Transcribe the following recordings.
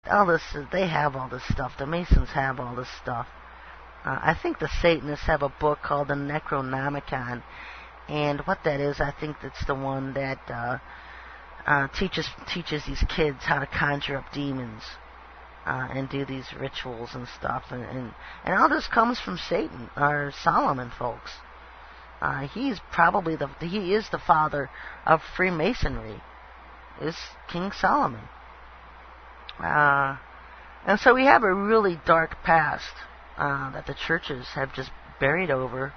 all this, they have all this stuff. The Masons have all this stuff. I think the Satanists have a book called the Necronomicon, and what that is, I think that's the one that teaches these kids how to conjure up demons and do these rituals and stuff, and all this comes from Satan or Solomon, folks. He's probably he is the father of Freemasonry, is King Solomon. And so we have a really dark past that the churches have just buried over,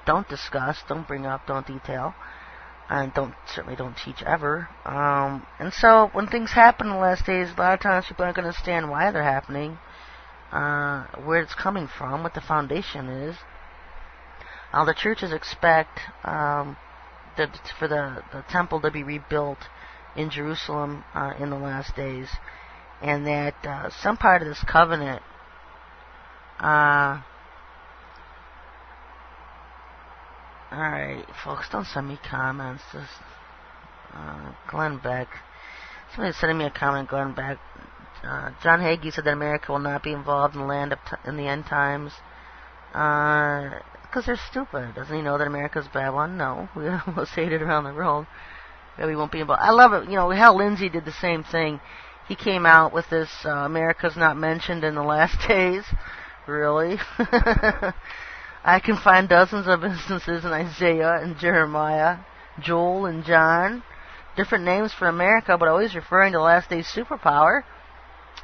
don't discuss, don't bring up, don't detail, and certainly don't teach ever. And so when things happen in the last days, a lot of times people aren't going to understand why they're happening, where it's coming from, what the foundation is. The churches expect for the temple to be rebuilt in Jerusalem in the last days, and that some part of this covenant alright, folks, don't send me comments. Just Glenn Beck. Somebody's sending me a comment, Glenn Beck. John Hagee said that America will not be involved in the end times. Because they're stupid. Doesn't he know that America's Babylon? No. We almost hated around the world. We won't be involved. I love it. Hal Lindsey did the same thing. He came out with this, America's not mentioned in the last days. Really? I can find dozens of instances in Isaiah and Jeremiah, Joel and John. Different names for America, but always referring to the last days superpower.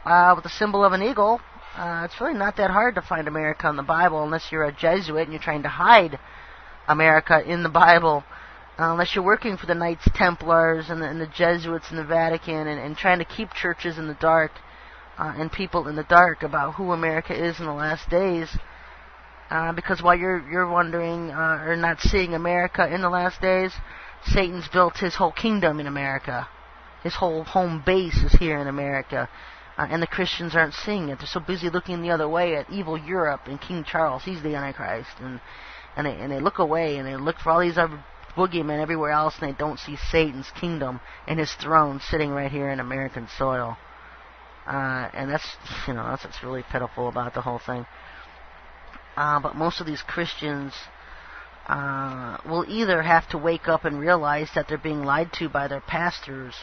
With the symbol of an eagle. It's really not that hard to find America in the Bible unless you're a Jesuit and you're trying to hide America in the Bible. Unless you're working for the Knights Templars and the Jesuits in the Vatican and trying to keep churches in the dark and people in the dark about who America is in the last days. Because while you're wondering or not seeing America in the last days, Satan's built his whole kingdom in America. His whole home base is here in America. And the Christians aren't seeing it. They're so busy looking the other way at evil Europe and King Charles. He's the Antichrist. And they look away and they look for all these other boogeymen everywhere else, and they don't see Satan's kingdom and his throne sitting right here in American soil. And that's what's really pitiful about the whole thing. But most of these Christians will either have to wake up and realize that they're being lied to by their pastors,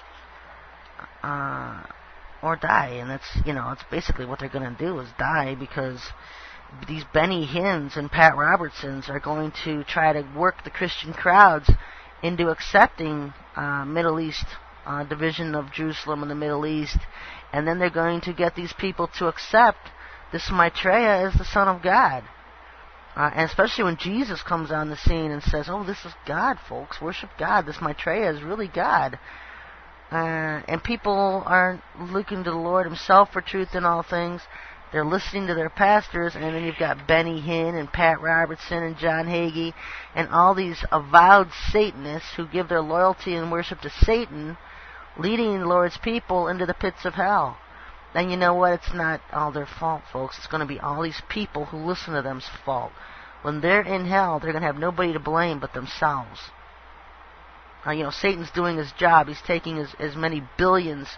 or die, and it's basically what they're going to do is die, because these Benny Hinns and Pat Robertsons are going to try to work the Christian crowds into accepting Middle East division of Jerusalem and the Middle East, and then they're going to get these people to accept this Maitreya as the Son of God. And especially when Jesus comes on the scene and says, "Oh, this is God, folks. Worship God. This Maitreya is really God." And people aren't looking to the Lord himself for truth in all things. They're listening to their pastors, and then you've got Benny Hinn and Pat Robertson and John Hagee and all these avowed Satanists who give their loyalty and worship to Satan, leading the Lord's people into the pits of hell. And you know what? It's not all their fault, folks. It's going to be all these people who listen to them's fault. When they're in hell, they're going to have nobody to blame but themselves. Satan's doing his job. He's taking as many billions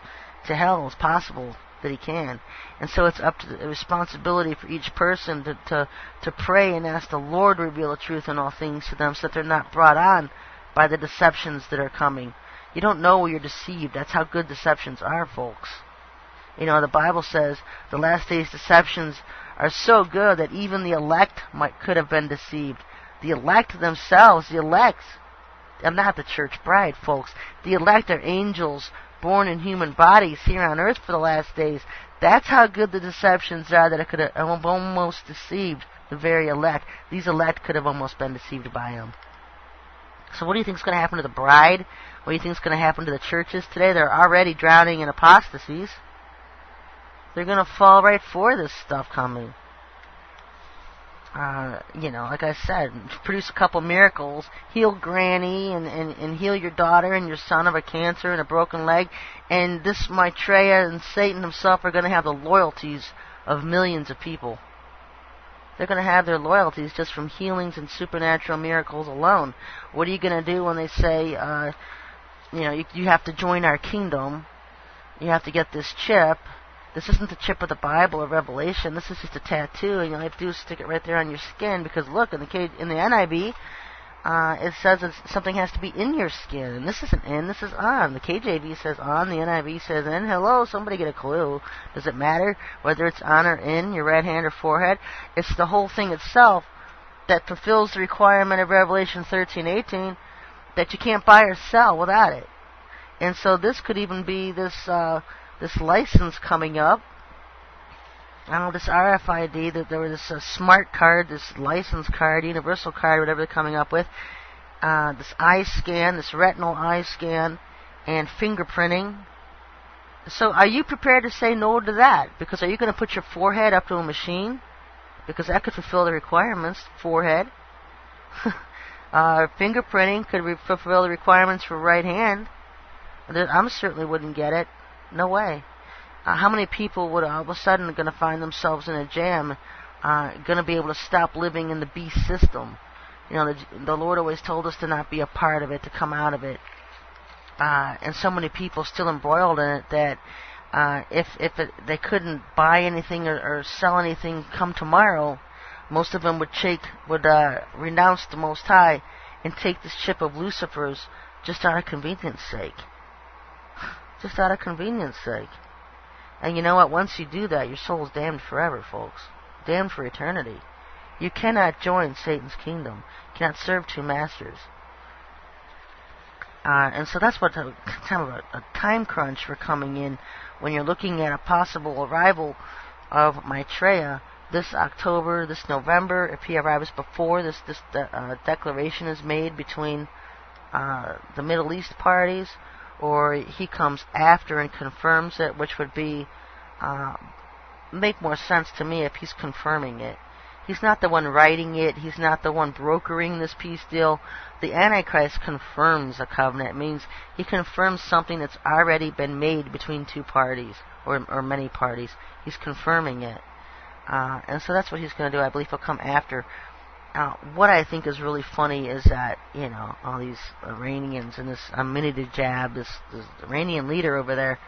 to hell as possible that he can. And so it's up to the responsibility for each person to pray and ask the Lord to reveal the truth in all things to them, so that they're not brought on by the deceptions that are coming. You don't know when you're deceived. That's how good deceptions are, folks. The Bible says the last days deceptions are so good that even the elect could have been deceived. The elect themselves, I'm not the church bride, folks. The elect are angels born in human bodies here on earth for the last days. That's how good the deceptions are, that it could have almost deceived the very elect. These elect could have almost been deceived by him. So what do you think is going to happen to the bride? What do you think is going to happen to the churches today? They're already drowning in apostasies. They're going to fall right for this stuff coming. Like I said, produce a couple miracles, heal Granny and heal your daughter and your son of a cancer and a broken leg, and this Maitreya and Satan himself are going to have the loyalties of millions of people. They're going to have their loyalties just from healings and supernatural miracles alone. What are you going to do when they say, you have to join our kingdom? you have to get this chip. This isn't the chip of the Bible or Revelation. This is just a tattoo, and all you have to do is stick it right there on your skin. Because look, in the NIV, it says something has to be in your skin, and this isn't in. This is on. The KJV says on. The NIV says in. Hello, somebody get a clue. Does it matter whether it's on or in your right hand or forehead? It's the whole thing itself that fulfills the requirement of Revelation 13:18 that you can't buy or sell without it. And so this could even be this license coming up. I don't know, this RFID, that there was this smart card, this license card, universal card, whatever they're coming up with. This eye scan, this retinal eye scan, and fingerprinting. So are you prepared to say no to that? Because are you going to put your forehead up to a machine? Because that could fulfill the requirements. Forehead. Fingerprinting could fulfill the requirements for right hand. I certainly wouldn't get it. No way. How many people would all of a sudden going to find themselves in a jam, going to be able to stop living in the beast system? You know, the Lord always told us to not be a part of it, to come out of it. And so many people still embroiled in it that if they couldn't buy anything or sell anything come tomorrow, most of them would renounce the Most High and take this chip of Lucifer's just out of convenience sake. Just out of convenience sake. And you know what? Once you do that, your soul's damned forever, folks. Damned for eternity. You cannot join Satan's kingdom. You cannot serve two masters. And so that's what kind of a time crunch for coming in when you're looking at a possible arrival of Maitreya this October, this November. If he arrives before this declaration is made between the Middle East parties, or he comes after and confirms it, which would be make more sense to me if he's confirming it. He's not the one writing it. He's not the one brokering this peace deal. The Antichrist confirms a covenant. It means he confirms something that's already been made between two parties or many parties. He's confirming it. And so that's what he's going to do. I believe he'll come after. What I think is really funny is that, you know, all these Iranians and this Ahmadinejad, this Iranian leader over there,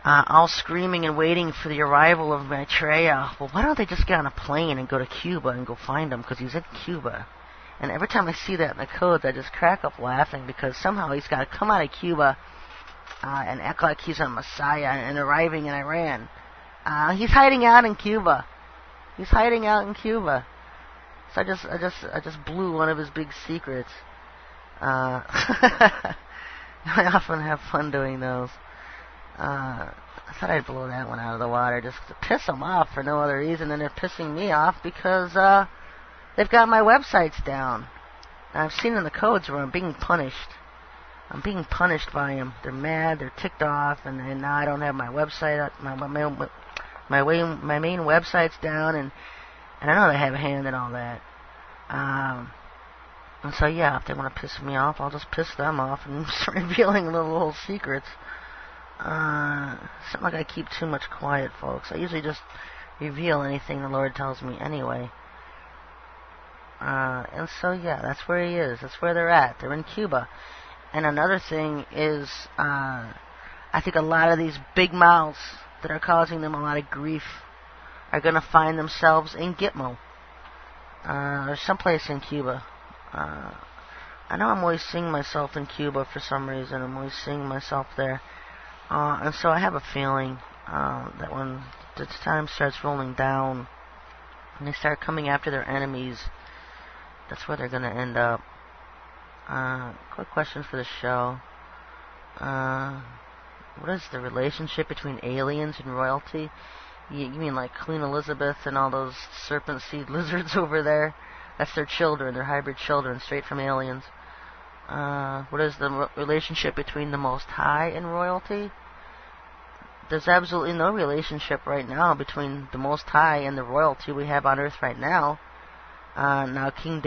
all screaming and waiting for the arrival of Maitreya. Well, why don't they just get on a plane and go to Cuba and go find him? Because he's in Cuba. And every time I see that in the codes, I just crack up laughing because somehow he's got to come out of Cuba and act like he's a messiah and arriving in Iran. He's hiding out in Cuba. He's hiding out in Cuba. So I just blew one of his big secrets. I often have fun doing those. I thought I'd blow that one out of the water just to piss them off for no other reason than they're pissing me off because they've got my websites down. I've seen in the codes where I'm being punished. I'm being punished by them. They're mad, they're ticked off, and now I don't have my website, my main website's down, and I know they have a hand in all that. And so, yeah, if they want to piss me off, I'll just piss them off and start revealing little secrets. It's not like I keep too much quiet, folks. I usually just reveal anything the Lord tells me anyway. And so, yeah, that's where he is. That's where they're at. They're in Cuba. And another thing is, I think a lot of these big mouths that are causing them a lot of grief are going to find themselves in Gitmo, or someplace in Cuba. I know I'm always seeing myself in Cuba for some reason. I'm always seeing myself there. And so I have a feeling that when the time starts rolling down and they start coming after their enemies, that's where they're going to end up. Quick question for the show. What is the relationship between aliens and royalty? You mean like Queen Elizabeth and all those serpent seed lizards over there? That's their children, their hybrid children, straight from aliens. What is the relationship between the Most High and royalty? There's absolutely no relationship right now between the Most High and the royalty we have on earth right now. Now King David